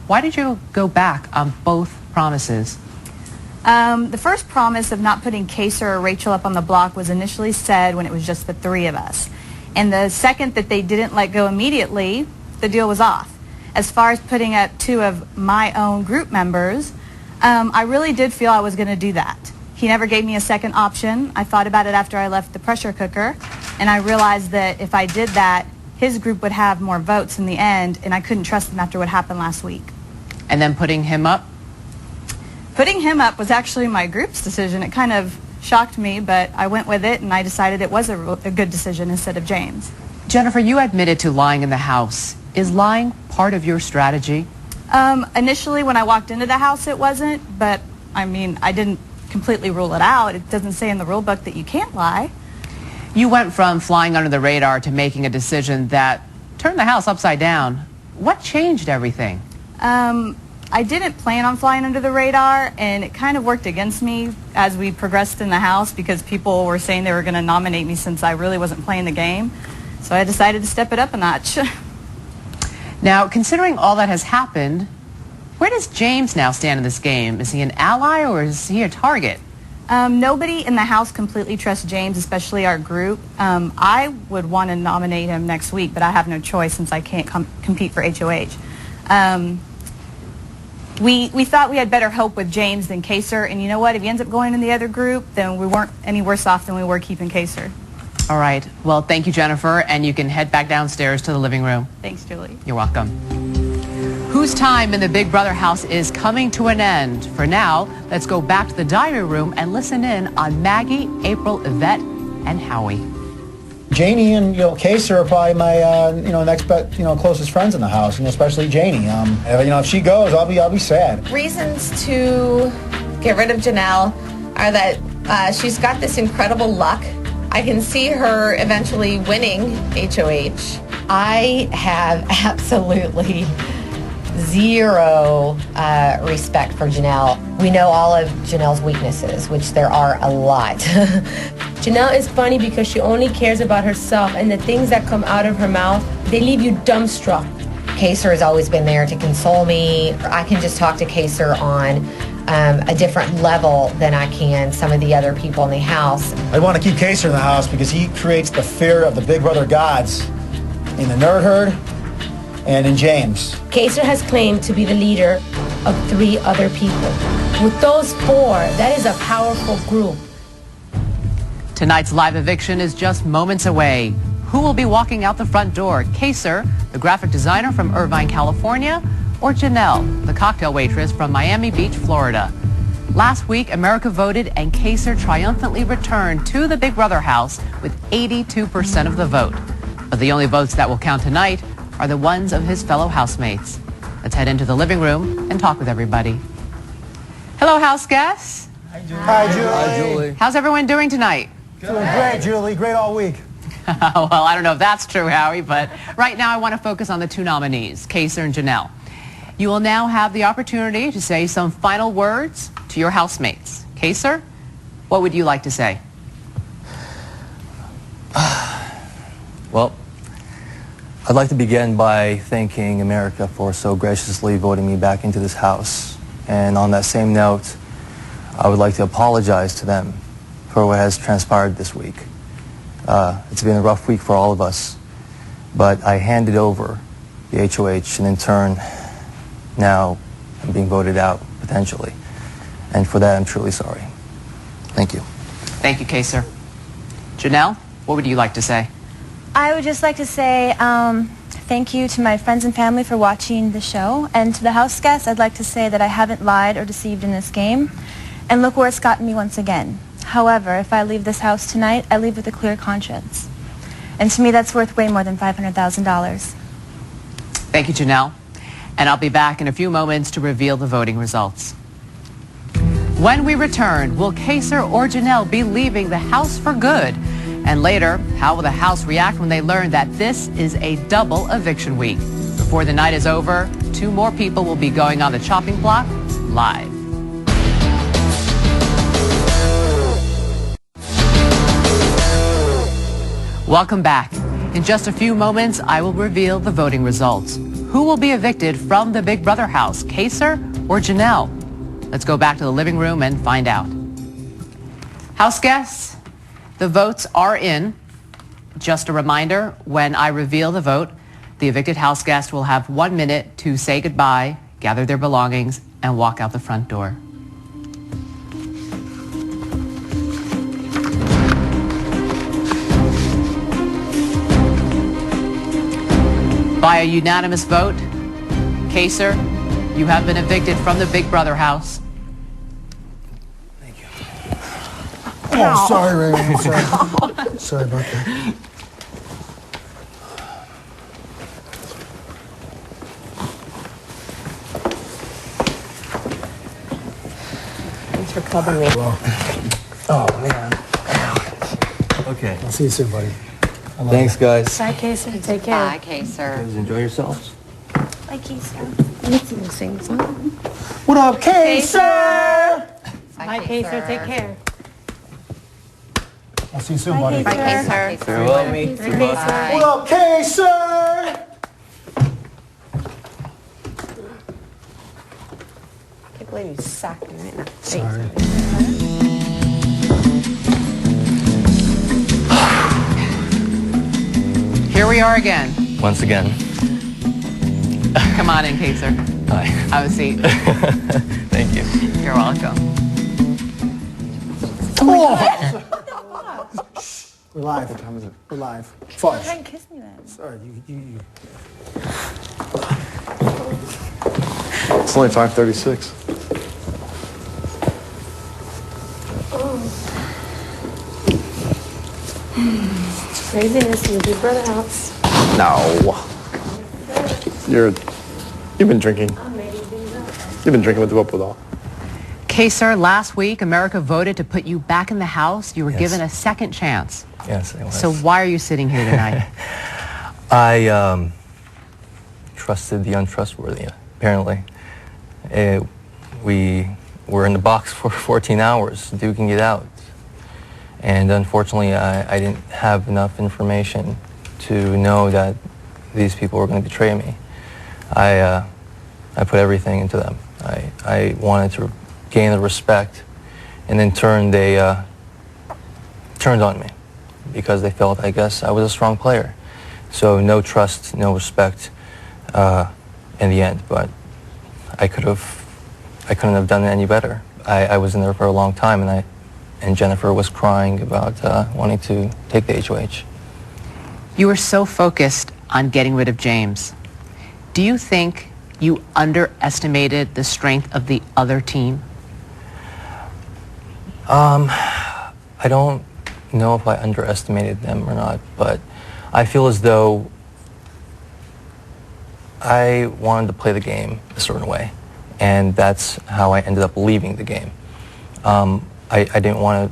Why did you go back on both promises? The first promise of not putting Kaser or Rachel up on the block was initially said when it was just the three of us. And the second that they didn't let go immediately, the deal was off. As far as putting up two of my own group members, I really did feel I was going to do that. He never gave me a second option. I thought about it after I left the pressure cooker, and I realized that if I did that, his group would have more votes in the end, and I couldn't trust him after what happened last week. And then putting him up? Putting him up was actually my group's decision. It kind of shocked me, but I went with it, and I decided it was a good decision instead of James. Jennifer, you admitted to lying in the house. Is lying part of your strategy? Initially, when I walked into the house, it wasn't, but I mean, I didn't completely rule it out. It doesn't say in the rule book that you can't lie. You went from flying under the radar to making a decision that turned the house upside down. What changed everything? I didn't plan on flying under the radar, and it kind of worked against me as we progressed in the house because people were saying they were going to nominate me since I really wasn't playing the game. So I decided to step it up a notch. Now, considering all that has happened, where does James now stand in this game? Is he an ally or is he a target? Nobody in the house completely trusts James, especially our group. I would want to nominate him next week, but I have no choice since I can't compete for HOH. We thought we had better hope with James than Kaser, and you know what? If he ends up going in the other group, then we weren't any worse off than we were keeping Kaser. All right. Well, thank you, Jennifer, and you can head back downstairs to the living room. Thanks, Julie. You're welcome. Whose time in the Big Brother house is coming to an end? For now, let's go back to the diary room and listen in on Maggie, April, Yvette, and Howie. Janie and Kaser are probably my next closest friends in the house, especially Janie. If she goes, I'll be sad. Reasons to get rid of Janelle are that she's got this incredible luck. I can see her eventually winning HOH. I have absolutely zero respect for Janelle. We know all of Janelle's weaknesses, which there are a lot. Janelle is funny because she only cares about herself, and the things that come out of her mouth, they leave you dumbstruck. Kaser has always been there to console me. I can just talk to Kaser on a different level than I can some of the other people in the house. I want to keep Kaser in the house because he creates the fear of the Big Brother gods in the nerd herd and in James. Kaser has claimed to be the leader of 3 other people. With those 4, that is a powerful group. Tonight's live eviction is just moments away. Who will be walking out the front door? Kaser, the graphic designer from Irvine, California, or Janelle, the cocktail waitress from Miami Beach, Florida? Last week, America voted and Kaser triumphantly returned to the Big Brother house with 82% of the vote. But the only votes that will count tonight are the ones of his fellow housemates. Let's head into the living room and talk with everybody. Hello, house guests. Hi, Julie. Hi, Julie. Hi, Julie. How's everyone doing tonight? Doing great, Julie. Great all week. Well, I don't know if that's true, Howie, but right now I want to focus on the 2 nominees, Kaser and Janelle. You will now have the opportunity to say some final words to your housemates. Kaser, what would you like to say? Well, I'd like to begin by thanking America for so graciously voting me back into this house. And on that same note, I would like to apologize to them for what has transpired this week. It's been a rough week for all of us, but I handed over the HOH, and in turn, now I'm being voted out, potentially. And for that, I'm truly sorry. Thank you. Thank you, Kaser. Janelle, what would you like to say? I would just like to say thank you to my friends and family for watching the show, and to the house guests, I'd like to say that I haven't lied or deceived in this game, and look where it's gotten me once again. However, if I leave this house tonight, I leave with a clear conscience. And to me, that's worth way more than $500,000. Thank you, Janelle. And I'll be back in a few moments to reveal the voting results. When we return, will Kaser or Janelle be leaving the house for good? And later, how will the house react when they learn that this is a double eviction week? Before the night is over, 2 more people will be going on the chopping block live. Welcome back. In just a few moments, I will reveal the voting results. Who will be evicted from the Big Brother house, Kaser or Janelle? Let's go back to the living room and find out. House guests, the votes are in. Just a reminder, when I reveal the vote, the evicted house guest will have 1 minute to say goodbye, gather their belongings, and walk out the front door. By a unanimous vote, Kaser, you have been evicted from the Big Brother house. Thank you. Oh, sorry, Raymond. Sorry. Sorry about that. Thanks for clubbing me. Well, oh, man. Okay. I'll see you soon, buddy. Thanks, guys. Bye, Kaser. Take care. Bye, Kaser. Guys, enjoy yourselves. Bye, Kaser. What up, Kaser? Bye, Kaser. Take care. I'll see you soon, buddy. Bye, Kaser. Farewell. What up, Kaser? I can't believe you sacked me right now. Sorry. Here we are again. Once again. Come on in, Kaser. Hi. Have a seat. Thank you. You're welcome. We're live. What time is it? We're live. Fudge. Try and kiss me then. Sorry, you. It's only 5:36. Craziness in the Big Brother house. No. You've been drinking. You've been drinking with the Whoop-With-All. Kaser, last week, America voted to put you back in the house. You were Yes. given a second chance. Yes, it was. So why are you sitting here tonight? I trusted the untrustworthy, apparently. We were in the box for 14 hours, duking it out. And unfortunately, I didn't have enough information to know that these people were going to betray me. I put everything into them. I wanted to gain the respect, and in turn, they turned on me because they felt, I guess, I was a strong player. So no trust, no respect in the end. But I couldn't have done it any better. I was in there for a long time, and Jennifer was crying about wanting to take the HOH. You were so focused on getting rid of James. Do you think you underestimated the strength of the other team? I don't know if I underestimated them or not, but I feel as though I wanted to play the game a certain way, and that's how I ended up leaving the game. I didn't want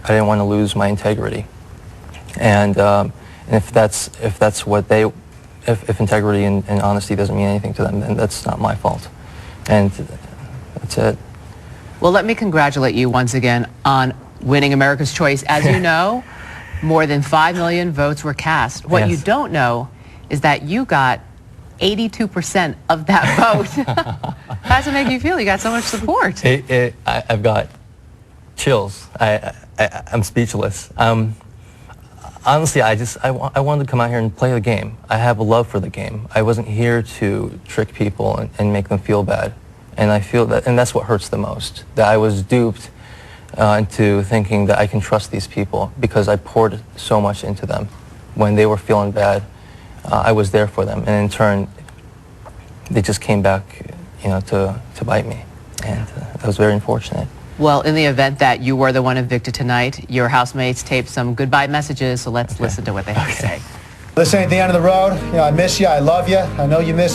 to lose my integrity, and if integrity and honesty doesn't mean anything to them, then that's not my fault, and that's it. Well, let me congratulate you once again on winning America's Choice. As you know, more than 5 million votes were cast. What Yes. you don't know is that you got 82% of that vote. How does it make you feel? You got so much support. I've got chills. I'm speechless. Honestly, I wanted to come out here and play the game. I have a love for the game. I wasn't here to trick people and make them feel bad. And I feel that, and that's what hurts the most, that I was duped into thinking that I can trust these people because I poured so much into them. When they were feeling bad, I was there for them. And in turn, they just came back, to bite me. And that was very unfortunate. Well, in the event that you were the one evicted tonight, your housemates taped some goodbye messages, so let's listen to what they have to say. This ain't the end of the road. I miss you. I love you. I know you miss me.